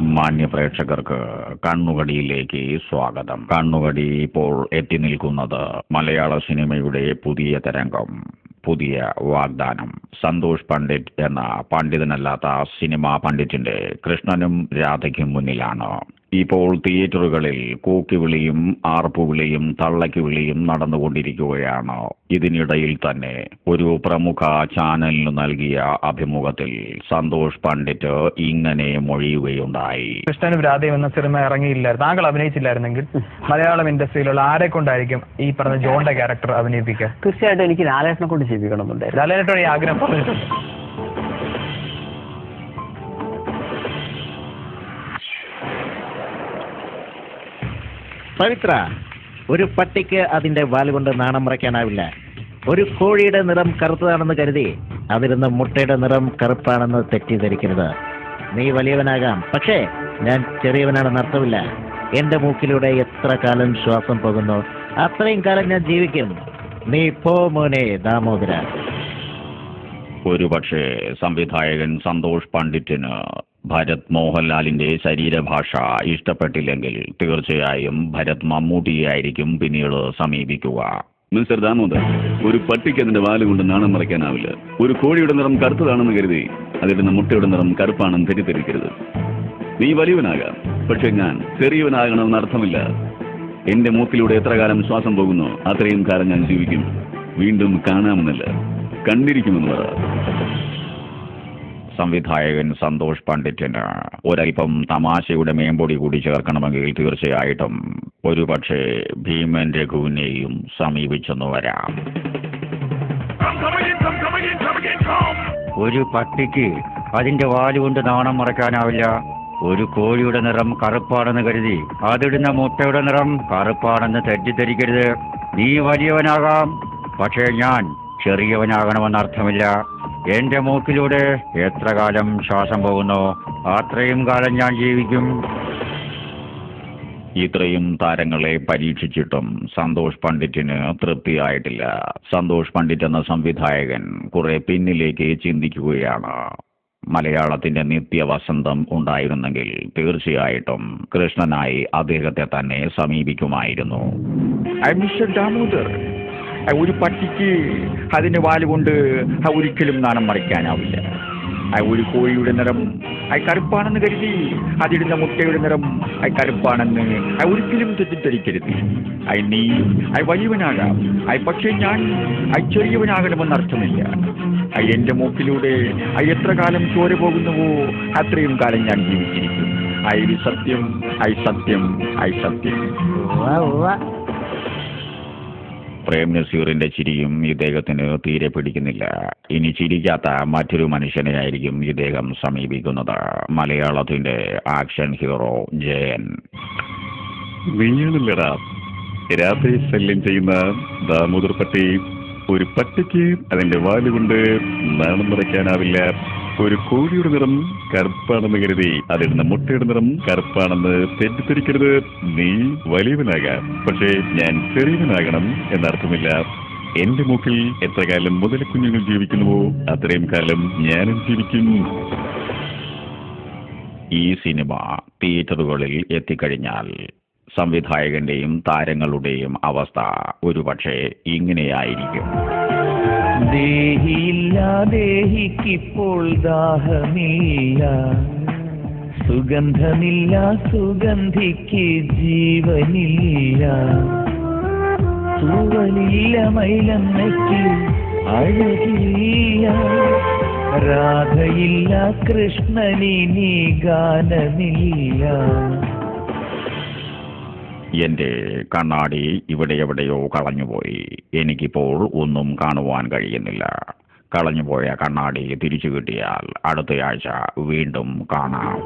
മാന്യ പ്രേക്ഷകർക്ക് കണ്ണുകടിയിലേക്ക് സ്വാഗതം. കണ്ണുകടി ഇപ്പോൾ എത്തി നിൽക്കുന്നത് മലയാള സിനിമയുടെ പുതിയ തരംഗം, പുതിയ വാഗ്ദാനം. സന്തോഷ് പണ്ഡിറ്റ് എന്ന പണ്ഡിതനല്ലാത്ത സിനിമാ പണ്ഡിറ്റിന്റെ കൃഷ്ണനും രാധയ്ക്കും മുന്നിലാണ്. ഇപ്പോൾ തിയേറ്ററുകളിൽ കൂക്കിവിളിയും ആർപ്പുവിളിയും തള്ളയ്ക്കുവിളിയും നടന്നുകൊണ്ടിരിക്കുകയാണ്. ഇതിനിടയിൽ തന്നെ ഒരു പ്രമുഖ ചാനലിന് നൽകിയ അഭിമുഖത്തിൽ സന്തോഷ് പണ്ഡിറ്റ് ഇങ്ങനെ മൊഴിയുകയുണ്ടായി. കൃഷ്ണനും രാധയും എന്ന സിനിമ ഇറങ്ങിയില്ലായിരുന്നു, താങ്കൾ അഭിനയിച്ചില്ലായിരുന്നെങ്കിൽ മലയാളം ഇൻഡസ്ട്രിയിലുള്ള ആരെ കൊണ്ടായിരിക്കും ഈ പറഞ്ഞ ജോണിന്റെ ക്യാരക്ടർ അഭിനയിപ്പിക്കുക? തീർച്ചയായിട്ടും എനിക്ക് ലാലേട്ടനെ കൊണ്ട് ചെയ്യിക്കണമെന്നുണ്ടായിരുന്നു. ലാലേട്ടനോട് ഈ ആഗ്രഹം പറഞ്ഞിട്ടുണ്ട്. പവിത്ര, ഒരു പട്ടിക്ക് അതിന്റെ വാല് കൊണ്ട് നാണം മറയ്ക്കാനാവില്ല. ഒരു കോഴിയുടെ നിറം കറുത്തതാണെന്ന് കരുതി അതിരുന്ന് മുട്ടയുടെ നിറം കറുപ്പാണെന്ന് തെറ്റിദ്ധരിക്കരുത്. നീ വലിയവനാകാം, പക്ഷേ ഞാൻ ചെറിയവനാണെന്ന് അർത്ഥമില്ല. എന്റെ മൂക്കിലൂടെ എത്ര കാലം ശ്വാസം പോകുന്നു അത്രയും കാലം ഞാൻ ജീവിക്കും. നീ പോ മോനെ ദാമോദര. ഒരുപക്ഷെ സംവിധായകൻ സന്തോഷ് പണ്ഡിറ്റിന് ഭരത് മോഹൻലാലിന്റെ ശരീരഭാഷ ഇഷ്ടപ്പെട്ടില്ലെങ്കിൽ തീർച്ചയായും ഭരത് മമ്മൂട്ടിയായിരിക്കും പിന്നീട് സമീപിക്കുക. മിസ്റ്റർ ദാമോദർ, ഒരു പട്ടിക്ക് അതിന്റെ വാല് കൊണ്ട് നാണം മറയ്ക്കാനാവില്ല. ഒരു കോഴിയുടെ നിറം കറുത്തതാണെന്ന് കരുതി അതിന്റെ മുട്ടയുടെ നിറം കറുപ്പാണെന്ന് തെറ്റിദ്ധരിക്കരുത്. നീ വലിയവനാകാം, പക്ഷെ ഞാൻ ചെറിയവനാകണമെന്ന് അർത്ഥമില്ല. എന്റെ മൂക്കിലൂടെ എത്ര കാലം ശ്വാസം പോകുന്നോ അത്രയും കാലം ഞാൻ ജീവിക്കും. വീണ്ടും കാണാമെന്നല്ല, കണ്ടിരിക്കുമെന്ന് പറ. സംവിധായകൻ സന്തോഷ് പണ്ഡിറ്റിന് ഒരൽപ്പം തമാശയുടെ മേമ്പൊടി കൂടി ചേർക്കണമെങ്കിൽ തീർച്ചയായിട്ടും ഒരുപക്ഷെ ഭീമൻ രഘുവിനെയും സമീപിച്ചെന്ന് വരാം. ഒരു പട്ടിക്ക് അതിന്റെ വാലുകൊണ്ട് നാണം മറയ്ക്കാനാവില്ല. ഒരു കോഴിയുടെ നിറം കറുപ്പാണെന്ന് കരുതി അതിടുന്ന മുട്ടയുടെ നിറം കറുപ്പാണെന്ന് തെറ്റിദ്ധരിക്കരുത്. നീ വലിയവനാകാം, പക്ഷേ ഞാൻ ചെറിയവനാകണമെന്ന് അർത്ഥമില്ല. എന്റെ മൂക്കിലൂടെ എത്ര കാലം ശ്വാസം പോകുന്നോ അത്രയും കാലം ഞാൻ ജീവിക്കും. ഇത്രയും താരങ്ങളെ പരീക്ഷിച്ചിട്ടും സന്തോഷ് പണ്ഡിറ്റിന് തൃപ്തിയായിട്ടില്ല. സന്തോഷ് പണ്ഡിറ്റ് എന്ന സംവിധായകൻ കുറെ പിന്നിലേക്ക് ചിന്തിക്കുകയാണ്. മലയാളത്തിന്റെ നിത്യവസന്തം ഉണ്ടായിരുന്നെങ്കിൽ തീർച്ചയായിട്ടും കൃഷ്ണനായി അദ്ദേഹത്തെ തന്നെ സമീപിക്കുമായിരുന്നു. മിസ്റ്റർ ദാമോദർ, ഒരു പട്ടിക്ക് അതിന്റെ വാലുകൊണ്ട് ഒരിക്കലും നാണം മറയ്ക്കാനാവില്ല. ഒരു കോഴിയുടെ നിറം കറുപ്പാണെന്ന് കരുതി അതിടുന്ന മുട്ടയുടെ നിറം കറുപ്പാണെന്ന് ഒരിക്കലും തെറ്റിദ്ധരിക്കരുത്. നീ വലിയവനാകാം, പക്ഷേ ഞാൻ ചെറിയവനാകണമെന്ന് അർത്ഥമില്ല. എന്റെ മൂക്കിലൂടെ എത്ര കാലം ചോര പോകുന്നുവോ അത്രയും കാലം ഞാൻ ജീവിച്ചിരിക്കും. സത്യം, സത്യം, സത്യം. പ്രേം നസീറിന്റെ ചിരിയും ഇദ്ദേഹത്തിന് തീരെ പിടിക്കുന്നില്ല. ഇനി ചിരിക്കാത്ത മറ്റൊരു മനുഷ്യനെ ആയിരിക്കും ഇദ്ദേഹം സമീപിക്കുന്നത്. മലയാളത്തിന്റെ ആക്ഷൻ ഹീറോ ജയൻ. നീയാണല്ലടാ രാധയെ ശല്യം ചെയ്യുന്ന ദാമോദർ പട്ടി. ഒരു പട്ടിക്ക് അതിന്റെ വാലുകൊണ്ട് നാണം മറയ്ക്കാനാവില്ല. ഒരു കോഴിയുടെ നിറം കറുപ്പാണെന്ന് കരുതി അതിടുന്ന മുട്ടയുടെ നിറം കറുപ്പാണെന്ന് തെറ്റിദ്ധരിക്കരുത്. നീ വലിയവനാകാം, പക്ഷേ ഞാൻ ചെറിയവനാകണം എന്നർത്ഥമില്ല. എന്റെ മൂക്കിൽ എത്ര കാലം മുതലക്കുഞ്ഞുങ്ങൾ ജീവിക്കുന്നുവോ അത്രയും കാലം ഞാനും ജീവിക്കും. ഈ സിനിമ തിയേറ്ററുകളിൽ എത്തിക്കഴിഞ്ഞാൽ സംവിധായകന്റെയും താരങ്ങളുടെയും അവസ്ഥ ഒരുപക്ഷെ ഇങ്ങനെയായിരിക്കും. ദേഹിയില്ല, ദേഹിക്കിപ്പോൾ ദാഹമില്ല, സുഗന്ധമില്ല, സുഗന്ധിക്ക് ജീവനില്ല, തൂവലില്ല, മൈലമ്മയ്ക്ക് അഴകില്ല, രാധയില്ല, കൃഷ്ണനിനി ഗാനമില്ല. എന്റെ കണ്ണാടി ഇവിടെ എവിടെയോ കളഞ്ഞുപോയി. എനിക്കിപ്പോൾ ഒന്നും കാണുവാൻ കഴിയുന്നില്ല. കളഞ്ഞുപോയ കണ്ണാടി തിരിച്ചു കിട്ടിയാൽ അടുത്തയാഴ്ച വീണ്ടും കാണാം.